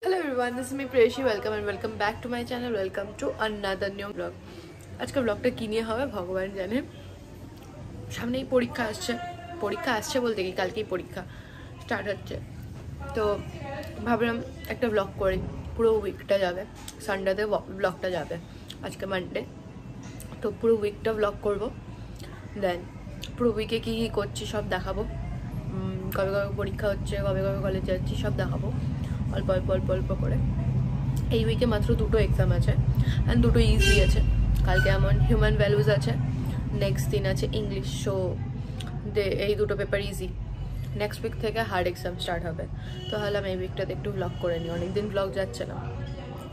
Hello everyone, this is me Preshi. Welcome and welcome back to my channel. Welcome to another new vlog. আজকে ব্লগটা কি নিয়ে হবে ভগবান জানে। সামনেই পরীক্ষা আসছে বলতে কি কালকেই পরীক্ষা স্টার্ট হচ্ছে, তো ভাবলাম একটা ব্লগ করি। পুরো উইকটা যাবে, সানডেতে ব্লগটা যাবে, আজকে মানডে, তো পুরো উইকটা ব্লগ করব। দেন পুরো উইকে কী কী করছি সব দেখাবো, কবে কবে পরীক্ষা হচ্ছে, কবে কবে কলেজ যাচ্ছি সব দেখাবো অল্প অল্প অল্প অল্প করে। এই উইকে মাত্র 2টো এক্সাম আছে অ্যান্ড 2টো ইজি আছে। কালকে এমন হিউম্যান ভ্যালুজ আছে, নেক্সট দিন আছে ইংলিশ। সো এই 2টো পেপার ইজি। নেক্সট উইক থেকে হার্ড এক্সাম স্টার্ট হবে, তো ভাবলাম এই উইকটাতে একটু ব্লগ করে নিই, অনেকদিন ব্লগ যাচ্ছে না।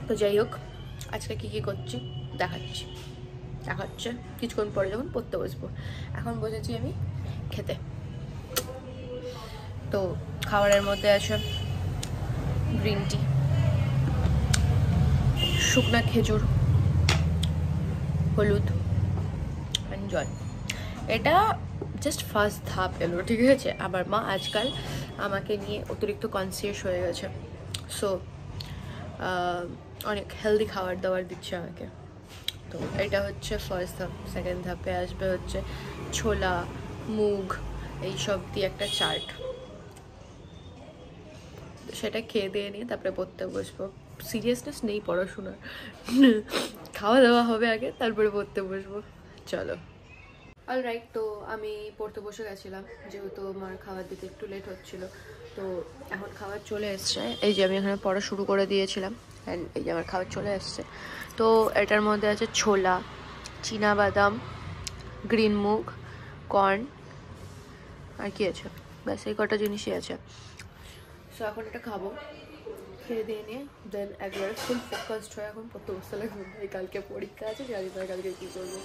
তো যাই হোক, আজকে কী কী করছি দেখাচ্ছে কিছুক্ষণ পরে যখন পড়তে বসবো। এখন বসেছি আমি খেতে। তো খাবারের মধ্যে আছে গ্রিন টি, শুকনা খেজুর, হলুদ অ্যান্ড জল। এটা জাস্ট ফার্স্ট ধাপ এলো, ঠিক আছে। আমার মা আজকাল আমাকে নিয়ে অতিরিক্ত কনসিয়াস হয়ে গেছে, সো অনেক হেলদি খাবার দাবার দিচ্ছে আমাকে। তো এটা হচ্ছে ফার্স্ট ধাপ। সেকেন্ড ধাপে আসবে হচ্ছে ছোলা, মুগ এইসব দিয়ে একটা চাট, সেটা খেয়ে দিয়ে নিয়ে তারপরে পড়তে বসবো। সিরিয়াসনেস নেই পড়াশোনার, খাওয়া দাওয়া হবে আগে, তারপরে পড়তে বসবো। চলো অলরাইট, তো আমি পড়তে বসে গেছিলাম, যেহেতু আমার খাবার দিতে একটু লেট হচ্ছিল। তো এখন খাবার চলে এসছে, এই যে আমি এখানে পড়া শুরু করে দিয়েছিলাম অ্যান্ড এই যে আমার খাবার চলে এসছে। তো এটার মধ্যে আছে ছোলা, চীনাবাদাম, গ্রিন মুগ, কর্ন, আর কি আছে, ব্যাস এই কটা জিনিসই আছে। সো এখন এটা খাবো, খেয়ে দিয়ে নিয়ে দেন একবারে ফুল ফোকাসড হয়ে এখন পড়তে বসতে লাগবে। এই কালকে পরীক্ষা আছে, জানি না কালকে কী করবো।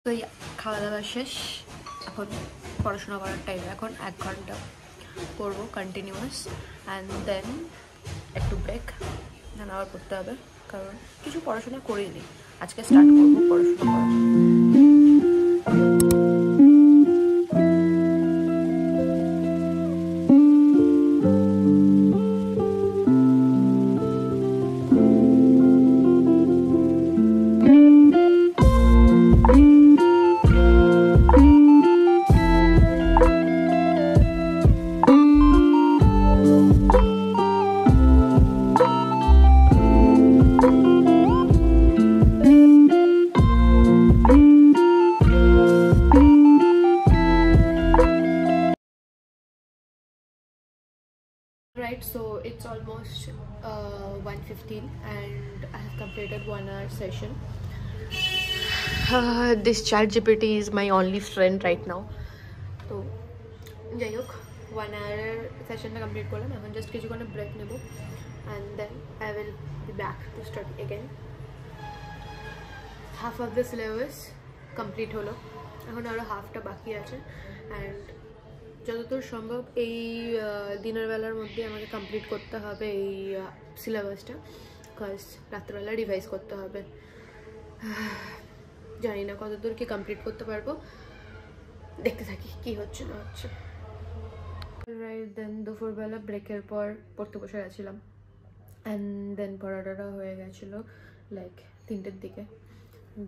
তো খাওয়া দাওয়া শেষ, এখন পড়াশোনা করার টাইম। এখন 1 ঘন্টা পড়বো কন্টিনিউয়াস অ্যান্ড দেন একটু ব্রেক, দেন আবার পড়তে হবে, কারণ কিছু পড়াশোনা করিনি। আজকে স্টার্ট করবো পড়াশোনা করা। Right, so it's almost 1:15 and I have completed 1 hour session. This ChatGPT is my only friend right now. তো যাই হোক, 1 hour সেশনটা কমপ্লিট করলাম। এখন জাস্ট কিছুক্ষণে ব্রেক নেব and then I will be back to study again. Half of the syllabus complete হলো, এখন আরও হাফটা বাকি আছে অ্যান্ড যতদূর সম্ভব এই দিনের বেলার মধ্যে আমাকে কমপ্লিট করতে হবে এই সিলেবাসটা, বিকজ রাত্রেবেলা রিভাইজ করতে হবে। জানি না কতদূর কি কমপ্লিট করতে পারবো, দেখতে থাকি কি হচ্ছে না হচ্ছে। দেন দুপুরবেলা ব্রেকের পর পড়তে বসে গেছিলাম অ্যান্ড দেন পড়াটা হয়ে গেছিলো লাইক 3টের দিকে।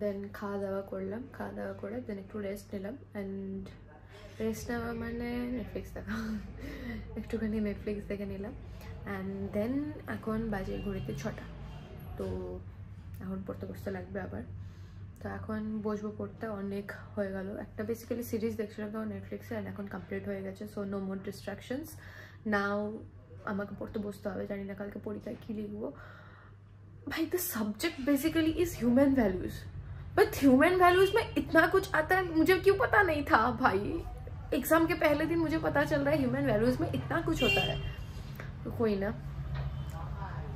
দেন খাওয়া দাওয়া করলাম, খাওয়া দাওয়া করে দেন একটু রেস্ট নিলাম অ্যান্ড রেস্ট নেওয়া মানে নেটফ্লিক্স দেখা, একটুখানি নেটফ্লিক্স দেখে নিলাম অ্যান্ড দেন এখন বাজে ঘড়িতে 6টা। তো এখন পড়তে বসতে লাগবে আবার। তো এখন বসবো পড়তে, অনেক হয়ে গেল। একটা বেসিক্যালি সিরিজ দেখছিলাম তখন নেটফ্লিক্সে অ্যান্ড এখন কমপ্লিট হয়ে গেছে। সো নো মোর ডিস্ট্রাকশনস নাও, আমাকে পড়তে বসতে হবে। জানি না কালকে পরীক্ষায় কী লিখবো। भाई the subject basically is human values, but human values में इतना कुछ आता है, मुझे क्यों पता नहीं था भाई। एग्जाम के पहले दिन मुझे पता चल रहा है ह्यूमन वैल्यूज में इतना कुछ होता है। तो कोई ना,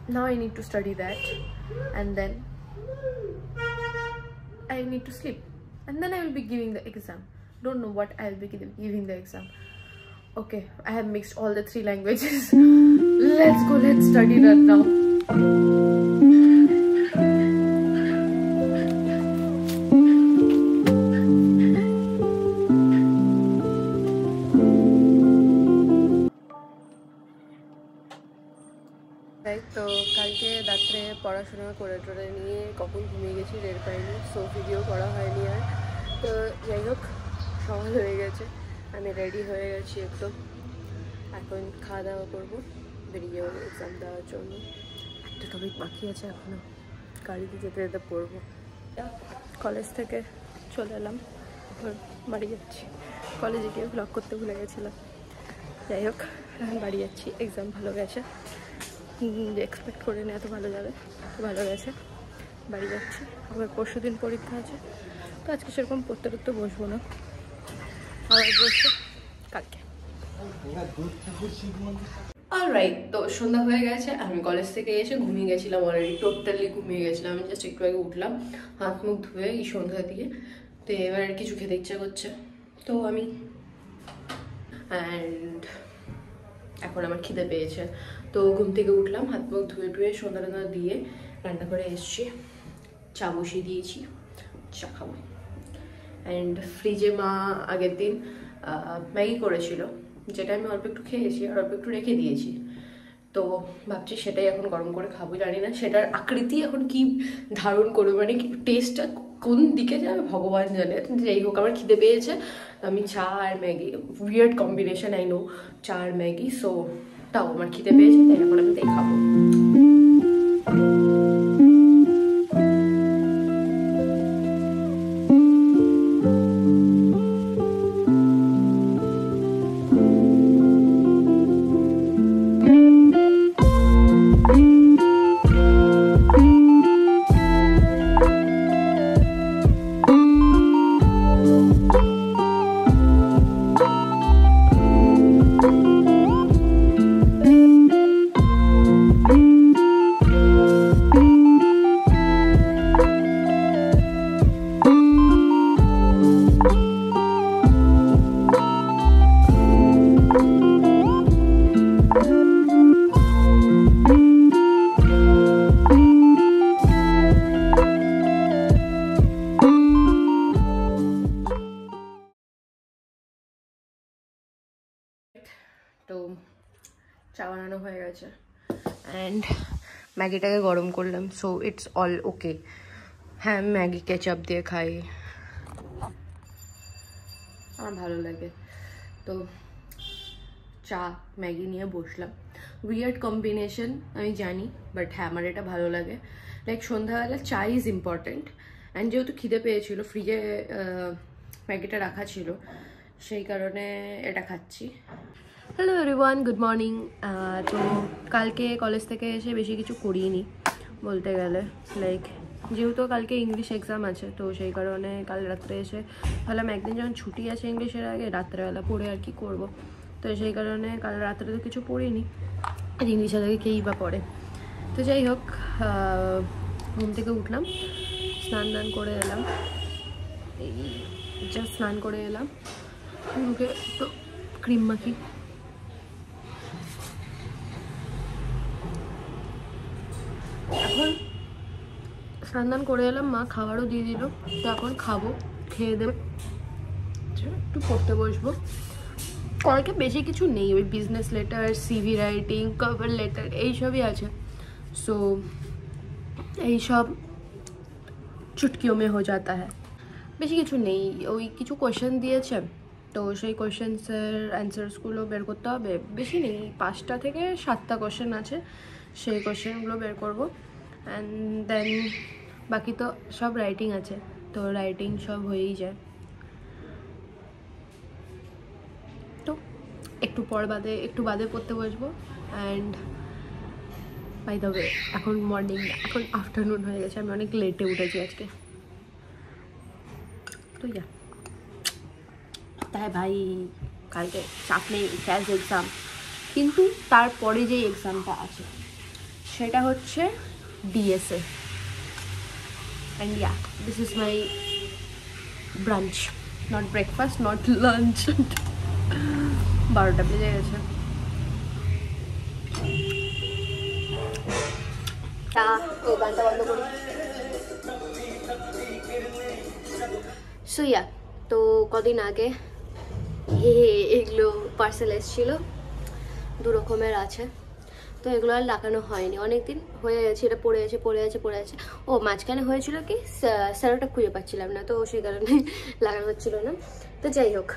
now I need to study that, and then I need to sleep, and then I will be giving the exam. Don't know what I will be giving the exam. Okay, I have mixed all the 3 languages. Let's go, let's study that now. তো কালকে রাত্রে পড়াশোনা করে টোরে নিয়ে কখন ঘুমিয়ে গেছি টের পাইনি, সো ভিডিও করা হয়নি আর। তো যাই হোক, সকাল হয়ে গেছে, আমি রেডি হয়ে গেছি একদম। এখন খাওয়া দাওয়া করবো, বেরিয়ে যাবো এক্সাম দেওয়ার জন্য। একটা টপিক বাকি আছে এখনও, গাড়িতে যেতে যেতে পড়বো। কলেজ থেকে চলে এলাম, এখন বাড়ি যাচ্ছি। কলেজে গিয়ে ব্লগ করতে ভুলে গেছিলাম। যাই হোক, এখন বাড়ি যাচ্ছি। এক্সাম ভালো গেছে, এক্সপেক্ট করে না এত ভালো যাবে, তো ভালো গেছে। বাড়ি যাচ্ছি, আবার পরশু দিন পরীক্ষা আছে, তো আজকে সেরকম পড়তে টরতে বসবো না, আবার বসবো কালকে। অলরাইট, তো সন্ধ্যা হয়ে গেছে, আমি কলেজ থেকে এসে ঘুমিয়ে গেছিলাম অলরেডি, টোটালি ঘুমিয়ে গেছিলাম। আমি জাস্ট একটু আগে উঠলাম, হাত মুখ ধুয়ে এই সন্ধ্যা দিয়ে। তো এবার কিছু খেতে ইচ্ছা করছে, তো আমি অ্যান্ড এখন আমার খিদে পেয়েছে, তো ঘুম থেকে উঠলাম, হাত মুখ ধুয়ে টুয়ে সন্ধ্যা টন্ধা দিয়ে রান্না করে এসছি, চা বসিয়ে দিয়েছি, চা খাবো। অ্যান্ড ফ্রিজে মা আগের দিন ম্যাগি করেছিল, যেটা আমি অল্প একটু খেয়েছি আর অল্প একটু রেখে দিয়েছি। তো ভাবছি সেটাই এখন গরম করে খাবো। জানি না সেটার আকৃতি এখন কি ধারণ করবে, মানে টেস্টটা কোন দিকে যাবে ভগবান জানে। যাই হোক, আমার খিদে পেয়েছে, আমি চা আর Maggi, weird combination I know, চা আর ম্যাগি, সো তাও আমার খিদে পেয়েছে, তাই এখন আমি তাই খাবো। তো চা বানানো হয়ে গেছে অ্যান্ড ম্যাগিটাকে গরম করলাম, সো ইটস অল ওকে। হ্যাঁ, আমি ম্যাগি কেচাপ দিয়ে খাই, আমার ভালো লাগে। তো চা ম্যাগি নিয়ে বসলাম, উইয়ার্ড কম্বিনেশন আমি জানি, বাট হ্যাঁ আমার এটা ভালো লাগে। লাইক সন্ধ্যাবেলা চা ইজ ইম্পর্টেন্ট, অ্যান্ড যেহেতু খিদে পেয়েছিল, ফ্রিজে ম্যাগিটা রাখা ছিল, সেই কারণে এটা খাচ্ছি। Hello everyone, good morning. তো কালকে কলেজ থেকে এসে বেশি কিছু করিনি বলতে গেলে, লাইক যেহেতু কালকে ইংলিশ এক্সাম আছে, তো সেই কারণে কাল রাত্রে এসে ভাবলাম একদিন যখন ছুটি আছে ইংলিশের আগে, রাত্রেবেলা পড়ে আর কি করব। তো সেই কারণে কাল রাত্রে তো কিছু পড়িনি, আর ইংলিশের আগে কেই বা পড়ে। তো যাই হোক, ঘুম থেকে উঠলাম, স্নান টান করে এলাম, এই জাস্ট স্নান করে এলাম, মুখে তো ক্রিম মাখি। এখন স্নান করে এলাম, মা খাবারও দিয়ে দিল, তো এখন খাবো, খেয়ে দেবে, একটু পড়তে বসবো। কালকে বেশি কিছু নেই, ওই business letter, CV writing, cover letter এইসবই আছে, সো এইসব চুটকিও মে হো যাতা হ্যায়, বেশি কিছু নেই। ওই কিছু কোয়েশ্চেন দিয়েছে, তো সেই কোয়েশ্চেন্সের অ্যান্সার্সগুলো বের করতে হবে, বেশি নেই, 5টা থেকে 7টা কোয়েশ্চেন আছে, সেই কোয়েশ্চেনগুলো বের করবো। অ্যান্ড দেন বাকি তো সব রাইটিং আছে, তো রাইটিং সব হয়েই যায়। তো একটু বাদে পড়তে বসবো। অ্যান্ড বাই দ্য ওয়ে, এখন মর্নিং না, এখন আফটারনুন হয়ে গেছে, আমি অনেক লেটে উঠেছি আজকে, তো তাই ভাই কালকে চাপ নেই, ফ্যাস এক্সাম, কিন্তু তারপরে যে এক্সামটা আছে সেটা হচ্ছে DSA. And yeah, this is my branch, not breakfast, not lunch. 12টা বেজে গেছে। গানটা বন্ধ করি। সো ইয়া, তো কদিন আগে এগুলো পার্সেল এসেছিল, 2 রকমের আছে। তো এগুলো আর লাগানো হয়নি, অনেকদিন হয়ে গেছে, এটা পড়ে আছে। ও মাঝখানে হয়েছিল কি স্যালোটা খুঁজে পাচ্ছিলাম না, তো সেই কারণে লাগানো হচ্ছিল না। তো যাই হোক,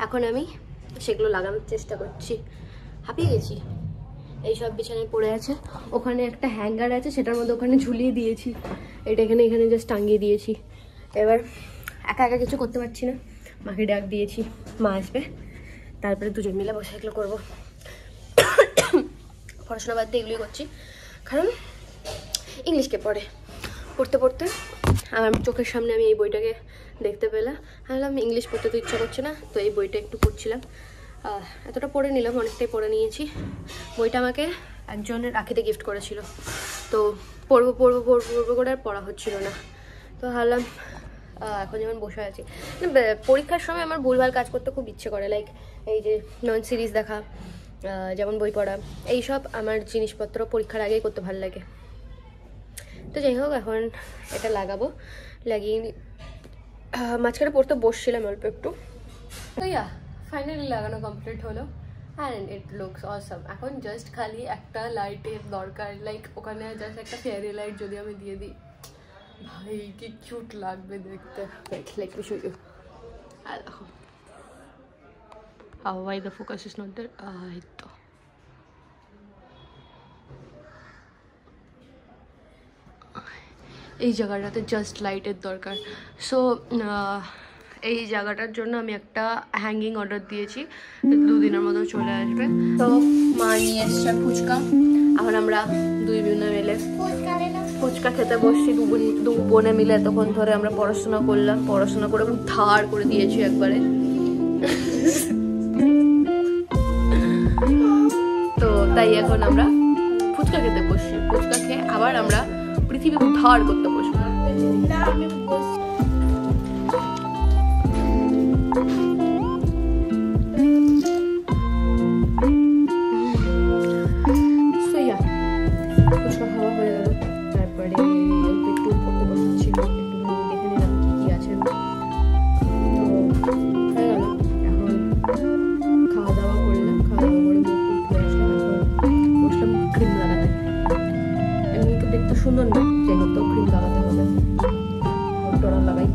এখন আমি সেগুলো লাগানোর চেষ্টা করছি। হাঁপিয়ে গেছি। এইসব বিছানায় পড়ে আছে, ওখানে একটা হ্যাঙ্গার আছে, সেটার মধ্যে ওখানে ঝুলিয়ে দিয়েছি, এটা এখানে জাস্ট টাঙিয়ে দিয়েছি। এবার একা একা কিছু করতে পারছি না, মাকে ডাক দিয়েছি, মা আসবে, তারপরে দুজন মিলে বসে এগুলো করবো। পড়াশোনা বাদ দিয়ে এগুলোই করছি, কারণ ইংলিশকে পড়তে আমার চোখের সামনে আমি এই বইটাকে দেখতে পেলাম, ভাবলাম ইংলিশ পড়তে তো ইচ্ছা করছে না, তো এই বইটা একটু পড়ছিলাম। এতটা পড়ে নিলাম, অনেকটাই পড়ে নিয়েছি। বইটা আমাকে একজনের রাখিতে গিফট করেছিল, তো পড়বো করে আর পড়া হচ্ছিল না। তো ভাবলাম এখন যেমন বসে আছি, পরীক্ষার সময় আমার ভুলভাল কাজ করতে খুব ইচ্ছে করে, লাইক এই যে নন সিরিজ দেখা, যেমন বই পড়া, এইসব আমার জিনিসপত্র পরীক্ষার আগেই করতে ভালো লাগে। তো যাই হোক, এখন এটা লাগাবো, লাগিয়ে মাঝখানে পড়তে বসছিলাম অল্প একটু। তো ইয়া, ফাইনালি লাগানো কমপ্লিট হলো, অ্যান্ড ইট লুকস অসাম। এখন জাস্ট খালি একটা লাইটের দরকার, লাইক ওখানে জাস্ট একটা ফেয়ারি লাইট যদি আমি দিয়ে দিই, ভাই কি কিউট লাগবে দেখতে। লাইক টু শো ইউ, আর দেখো how why the focus is not there. তো এই জায়গাটাতে জাস্ট লাইটের দরকার। সো এই জায়গাটার জন্য আমি একটা হ্যাঙ্গিং অর্ডার দিয়েছি, 2 দিনের মতো চলে আসবে। তো মা নিয়ে এসছে ফুচকা, এখন আমরা 2 বোনে মিলে ফুচকা খেতে বসছি। 2 বোনে মিলে এতক্ষণ ধরে আমরা পড়াশোনা করে উদ্ধার করে দিয়েছি একবারে। তো তাই এখন আমরা ফুচকা খেতে বসছি, ফুচকা খেয়ে আবার আমরা পৃথিবী উদ্ধার করতে বসবো। ফুচকা খাওয়া হয়ে গেল, তারপরে একটু পড়তে বসেছিল, একটু দেখে নিলাম কি কি আছে, তো হয়ে গেল। এখন খাওয়া দাওয়া করলাম, খাওয়া দাওয়া করে মুখ ধুয়ে আসলাম, এখন বসলাম ক্রিম লাগাতে। এমনি তো দেখতে সুন্দর না, যাই হোক তো ক্রিম লাগাতে হবে, টোনার লাগাই।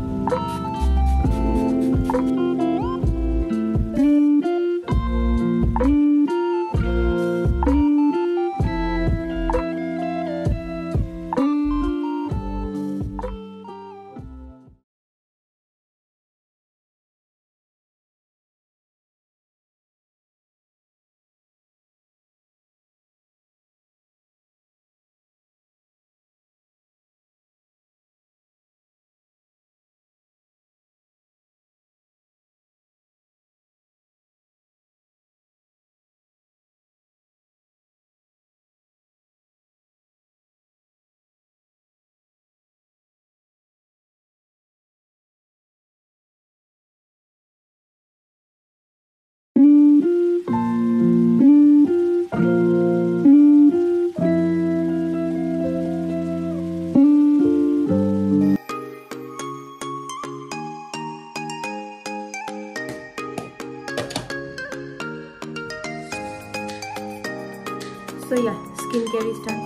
So yeah, skincare is done.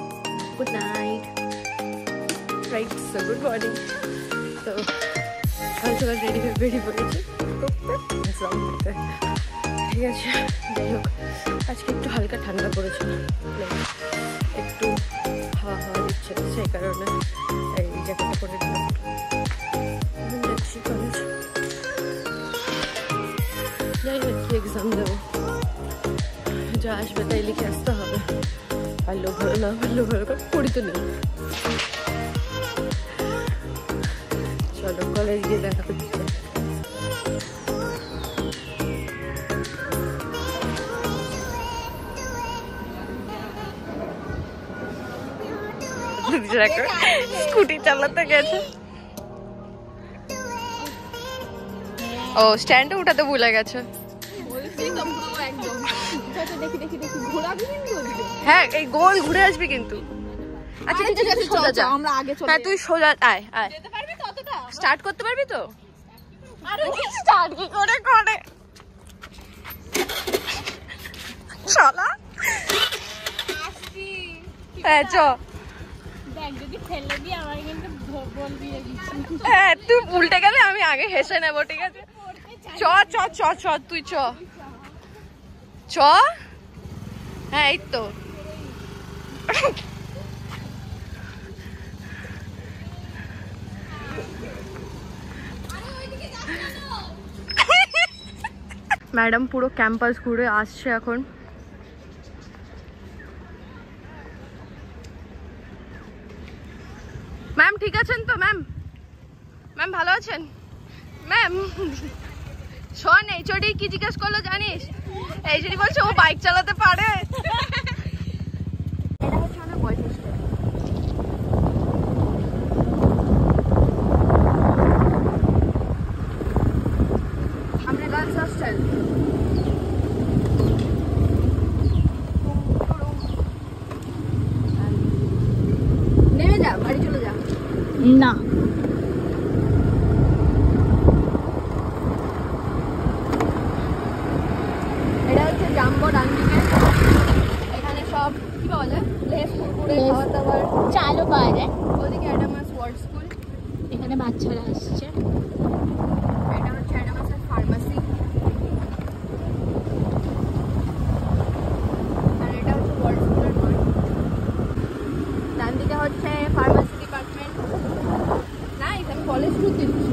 Good night. Right, so good morning. So সকাল রেডি করেছি, ঠিক আছে। যাই হোক, আজকে একটু হালকা ঠান্ডা পড়েছে, একটু হাওয়া দিচ্ছে, সেই কারণে এই জ্যাকেটটা পরে দিলাম। যাচ্ছি কলেজ, যাই হোক কি এক্সাম দেবো, যা আসবে তাই লিখে আসতে হবে, পারলেও ভালো না পারলেও ভালো, পড়ি তো নেই। চলো কলেজ গিয়ে দেখা করতে। স্কুটি চালাতে গেছে। ও স্ট্যান্ডে উঠাতে ভুলে গেছে। হ্যাঁ এই গোল ঘুরে আসবি কিন্তু। আচ্ছা ঠিক আছে সোজা যা, আমরা আগে চলে। হ্যাঁ তুই সোজা আয় আয়। যেতে পারবি ততটা? স্টার্ট করতে পারবি তো? আরে স্টার্ট কি করে করে শালা। হ্যাঁ চ দেখ, যদি ফেলে দি আমায় কিন্তু বলবি। হ্যাঁ তুই উল্টে গেলে আমি আগে হেসে নেবো, ঠিক আছে? চ চ চ চ তুই চ চ। হ্যাঁ এই তো। ম্যাডাম পুরো ক্যাম্পাস ঘুরে আসছে এখন। ম্যাম ঠিক আছেন তো? ম্যাম ম্যাম ভালো আছেন? ম্যাম শোন, এইচওডি কি জিজ্ঞেস করলো জানিস? এইচওডি বলছে ও বাইক চালাতে পারে। এটা হচ্ছে আমাদের বয়েজ হোস্টেল। আমরা গার্লস হোস্টেল। নেমে যা, বাড়ি চলে যা। না এটা হচ্ছে জাম্বো ডানদিকে। এখানে সব কি পাওয়া যায়? লেস, কুরকুরে, খাবার দাবার, চালও পাওয়া যায়। ওদিকে অ্যাডামাস ওয়ার্ল্ড স্কুল, এখানে বাচ্চারা আসছে। এটা হচ্ছে অ্যাডামাসের ফার্মাসি। আর এটা হচ্ছে ওয়ার্ল্ড স্কুলের মাঠ। ডান দিকে হচ্ছে ফার্মাসি ডিপার্টমেন্ট। না এখানে কলেজ ট্যুর দিচ্ছি।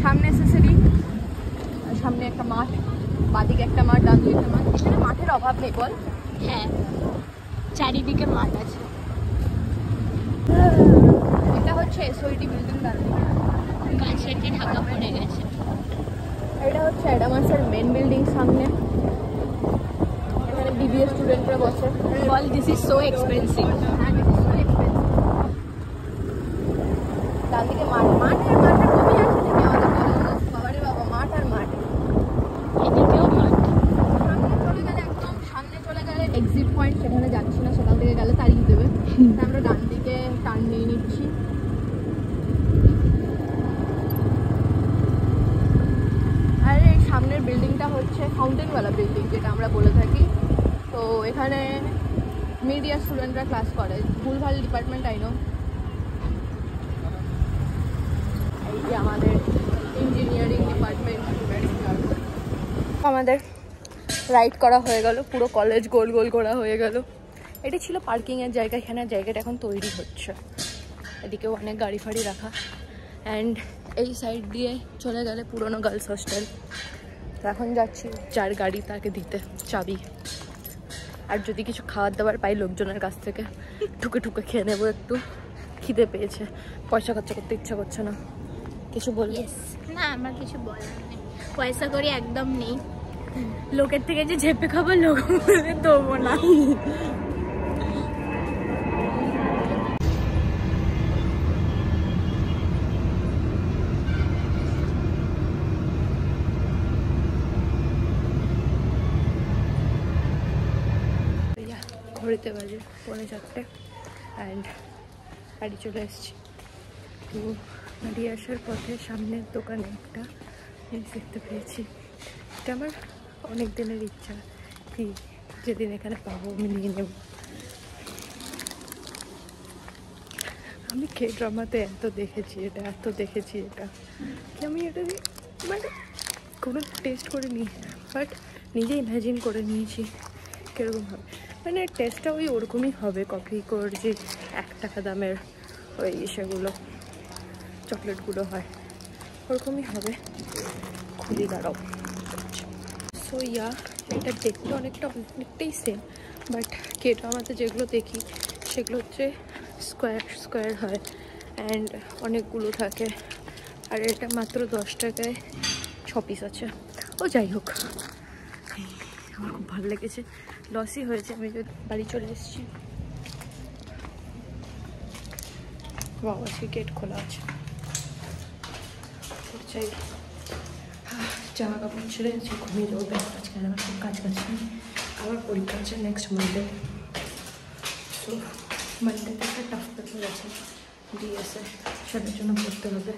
সামনে এসএসসি, সামনে একটা মাঠ, বাদিকে একটা মাঠ, ডান দিকে মাঠ। এখানে মাঠের অভাব নেই বল? হ্যাঁ চারিদিকে মাঠ আছে। এটা হচ্ছে এসওইটি বিল্ডিং, গাছেতে ঢাকা পড়ে গেছে। এটা হচ্ছে অ্যাডামাসের মেন বিল্ডিং সামনে। এখানে বিবিএ স্টুডেন্টরা বসে। বল দিস ইজ সো এক্সপেন্সিভ। ডান দিকে মাঠ, মাঠের মাঠে কমই আছে নাকি আমাদের কলেজে? বাবারে বাবা, মাঠ আর মাঠ। এদিকেও মাঠ। সামনে চলে গেলে, একদম সামনে চলে গেলে এক্সিট পয়েন্ট, সেখানে যাচ্ছি না, সেখান থেকে গেলে তাড়িয়ে দেবে। আমরা ডান দিকে টার্ন নিয়ে নিচ্ছি। আর এই সামনের বিল্ডিংটা হচ্ছে ফাউন্টেনওয়ালা বিল্ডিং, যেটা আমরা বলে থাকি। তো এখানে মিডিয়া স্টুডেন্টরা ক্লাস করে। ভুলভাল ডিপার্টমেন্ট আই নো। এই যে আমাদের ইঞ্জিনিয়ারিং ডিপার্টমেন্ট। আমাদের রাইড করা হয়ে গেল, পুরো কলেজ গোল গোল করা হয়ে গেল। এটি ছিল পার্কিংয়ের জায়গা। এখানে জায়গাটা এখন তৈরি হচ্ছে। এদিকেও অনেক গাড়ি ফাড়ি রাখা। অ্যান্ড এই সাইড দিয়ে চলে গেলে পুরনো গার্লস হোস্টেল। এখন যাচ্ছি যার গাড়ি তাকে দিতে চাবি। আর যদি কিছু খাবার দাবার পাই লোকজনের কাছ থেকে, ঠুকে ঠুকে খেয়ে নেবো। একটু খিদে পেয়েছে, পয়সা খরচা করতে ইচ্ছা করছে না। কিছু বলি? না আমার কিছু বলার নেই, পয়সা করি একদম নেই। লোকের থেকে যে ঝেপে খাবো, লোক দেবো না। ঘড়িতে বাজে 4:45 অ্যান্ড বাড়ি চলে এসেছি। তো বাড়ি আসার পথে সামনের দোকানে একটা জিনিস দেখতে পেয়েছি। এটা আমার অনেক দিনের ইচ্ছা, কি যেদিন এখানে পাবো আমি নিয়ে নেব। আমি কে ড্রামাতে এত দেখেছি এটা, এত দেখেছি এটা, কি আমি এটা মানে কোনো টেস্ট করে নিই, বাট নিজে ইমাজিন করে নিয়েছি কীরকম হবে। মানে টেস্টটা ওই ওরকমই হবে, কপি করে যে 1 টাকা দামের ওই সেগুলো চকলেটগুলো হয় ওরকমই হবে। খুবই দাঁড়াও। সো ইয়া, এটা দেখতে অনেকটাই সেম, বাট কেটো আমাদের যেগুলো দেখি সেগুলো হচ্ছে স্কোয়ার হয় অ্যান্ড অনেকগুলো থাকে। আর এটা মাত্র 10 টাকায় 6 পিস আছে। ও যাই হোক, আমার খুব ভালো লেগেছে, লসই হয়েছে। আমি বাড়ি চলে এসেছি। বাবা, আজকে গেট খোলা আছে। চাই জামা কাপড় ছেড়ে ঘুমিয়ে যাবো। আজকে আমার খুব কাজ নেই, আবার পরীক্ষা আছে নেক্সট মানডে। তো মানডেতে একটা টাফ পেপার আছে ডিএসএ, সেটার জন্য পড়তে হবে।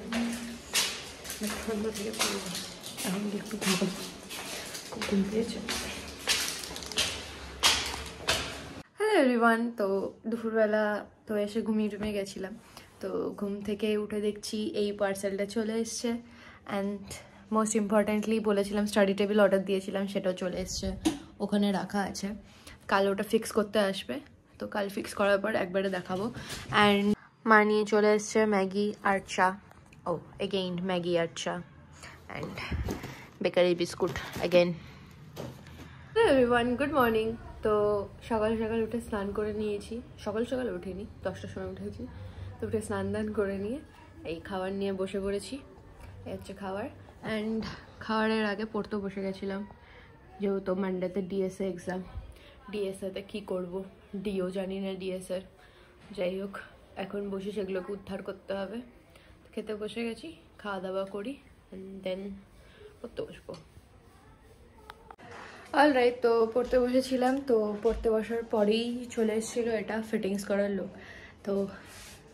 সন্ধ্যা থেকে পড়বো, এখন একটু ঘুমাবো, খুব ঘুম পেয়েছে। হ্যালো এভরিওয়ান, তো দুপুরবেলা তো এসে ঘুমিয়ে গেছিলাম। তো ঘুম থেকে উঠে দেখছি এই পার্সেলটা চলে এসছে। অ্যান্ড মোস্ট ইম্পর্টেন্টলি বলেছিলাম স্টাডি টেবিল অর্ডার দিয়েছিলাম, সেটাও চলে এসছে, ওখানে রাখা আছে। কাল ওটা ফিক্স করতে আসবে, তো কাল ফিক্স করার পর একবারে দেখাবো। অ্যান্ড মা নিয়ে চলে এসছে ম্যাগি আর চা। ও এগেইন ম্যাগি আর চা and bakery biscuit again. Hello everyone, good morning. তো সকাল সকাল উঠে স্নান করে নিয়েছি। সকাল সকাল উঠিনি, 10টার সময় উঠেছি। তো উঠে স্নান দান করে নিয়ে এই খাবার নিয়ে বসে পড়েছি। এই হচ্ছে খাবার। অ্যান্ড খাবারের আগে পড়তে বসে গেছিলাম, যেহেতু মানডেতে ডিএসএ এক্সাম। ডিএসএতে কী করবো, ডিও জানি না ডিএসএর। যাই হোক, এখন বসে সেগুলোকে উদ্ধার করতে হবে। খেতে বসে গেছি, খাওয়া দাওয়া করি, অ্যান্ড দেন পড়তে বসবো। অলরাইট, তো পড়তে বসেছিলাম। তো পড়তে বসার পরেই চলে এসেছিলো এটা ফিটিংস করার লোক। তো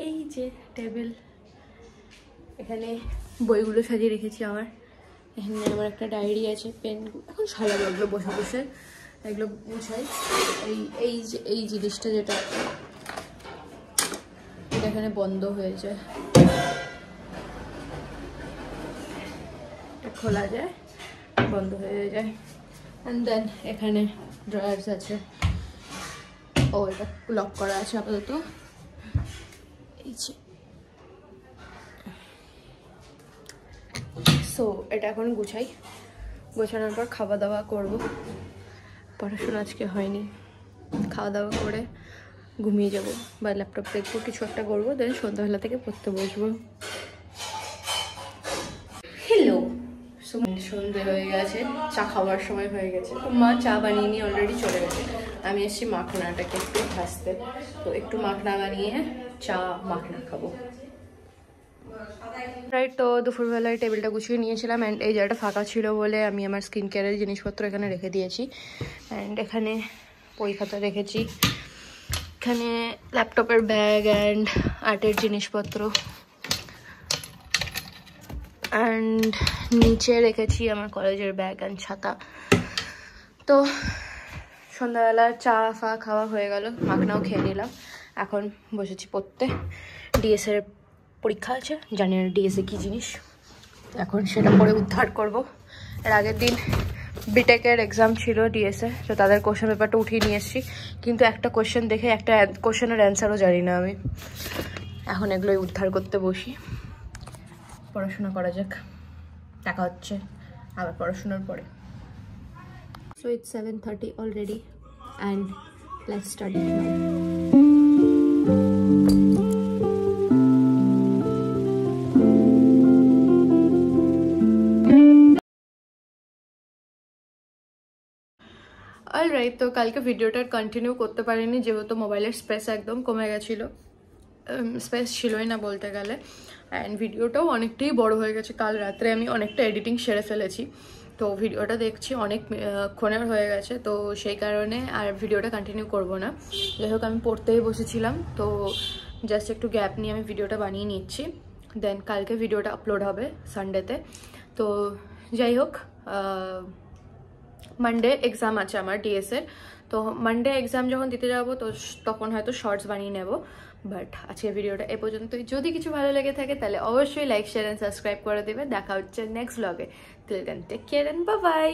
এই যে টেবিল, এখানে বইগুলো সাজিয়ে রেখেছি আমার। এখানে আমার একটা ডায়েরি আছে, পেন। এখন সাজাবো এগুলো বসে বসে, এগুলো গুছাই। এই জিনিসটা যেটা এখানে বন্ধ হয়ে যায়, খোলা যায়, বন্ধ হয়ে যায়। অ্যান্ড দেন এখানে ড্রয়ার্স আছে। ও এটা লক করা আছে আপাতত। এই যে সো এটা এখন গুছাই, গোছানোর পর খাওয়া দাওয়া করবো। পড়াশোনা আজকে হয়নি, খাওয়া দাওয়া করে ঘুমিয়ে যাব বা ল্যাপটপ দেখবো, কিছু একটা করবো। দেন সন্ধ্যাবেলা থেকে পড়তে বসবো। হ্যালো, সন্ধে হয়ে গেছে, চা খাওয়ার সময় হয়ে গেছে। তো মা চা বানিয়ে নিয়ে অলরেডি চলে গেছে। আমি এসেছি মাখনাটাকে একটু ভাজতে। তো একটু মাখনা বানিয়ে চা মাখনা খাবো। রাইট, তো দুপুরবেলায় টেবিলটা গুছিয়ে নিয়েছিলাম। অ্যান্ড এই জায়গাটা ফাঁকা ছিল বলে আমি আমার স্কিন কেয়ারের জিনিসপত্র এখানে রেখে দিয়েছি। অ্যান্ড এখানে বই খাতা রেখেছি, এখানে ল্যাপটপের ব্যাগ অ্যান্ড আর্টের জিনিসপত্র। অ্যান্ড নিচে রেখেছি আমার কলেজের ব্যাগ অ্যান্ড ছাতা। তো সন্ধ্যাবেলা চা ফা খাওয়া হয়ে গেল, মাখনাও খেয়ে নিলাম। এখন বসেছি পড়তে। ডিএসএর পরীক্ষা আছে, জানি না ডিএসএ কী জিনিস, এখন সেটা পরে উদ্ধার করব। এর আগের দিন বিটেকের এক্সাম ছিল ডিএসএ, তো তাদের কোশ্চেন পেপারটা উঠিয়ে নিয়ে এসেছি। কিন্তু একটা কোশ্চেন দেখে একটা কোশ্চেনের অ্যান্সারও জানি না আমি। এখন এগুলোই উদ্ধার করতে বসি, পড়াশোনা করা যাক। দেখা হচ্ছে আবার পড়াশোনার পরে। So it's 7:30 already and let's study now. Alright, তো কালকে ভিডিওটা কন্টিনিউ করতে পারিনি, যেহেতু মোবাইলের স্পেস একদম কমে গেছিলো। স্পেস ছিলই না বলতে গেলে। অ্যান্ড ভিডিওটাও অনেকটাই বড় হয়ে গেছে। কাল রাত্রে আমি অনেকটা এডিটিং সেরে ফেলেছি, তো ভিডিওটা দেখছি অনেক ক্ষণের হয়ে গেছে। তো সেই কারণে আর ভিডিওটা কন্টিনিউ করব না। যাই হোক, আমি পড়তেই বসেছিলাম, তো জাস্ট একটু গ্যাপ নিয়ে আমি ভিডিওটা বানিয়ে নিচ্ছি। দেন কালকে ভিডিওটা আপলোড হবে সানডেতে। তো যাই হোক, মানডে এক্সাম আছে আমার ডিএসএর। তো মানডে এক্সাম যখন দিতে যাবো তো তখন হয়তো শর্টস বানিয়ে নেব। বাট আজকের ভিডিওটা এ পর্যন্তই। যদি কিছু ভালো লেগে থাকে তাহলে অবশ্যই লাইক শেয়ার অ্যান্ড সাবস্ক্রাইব করে দেবে। দেখা হচ্ছে নেক্সট ব্লগে। Till then take care and bye by.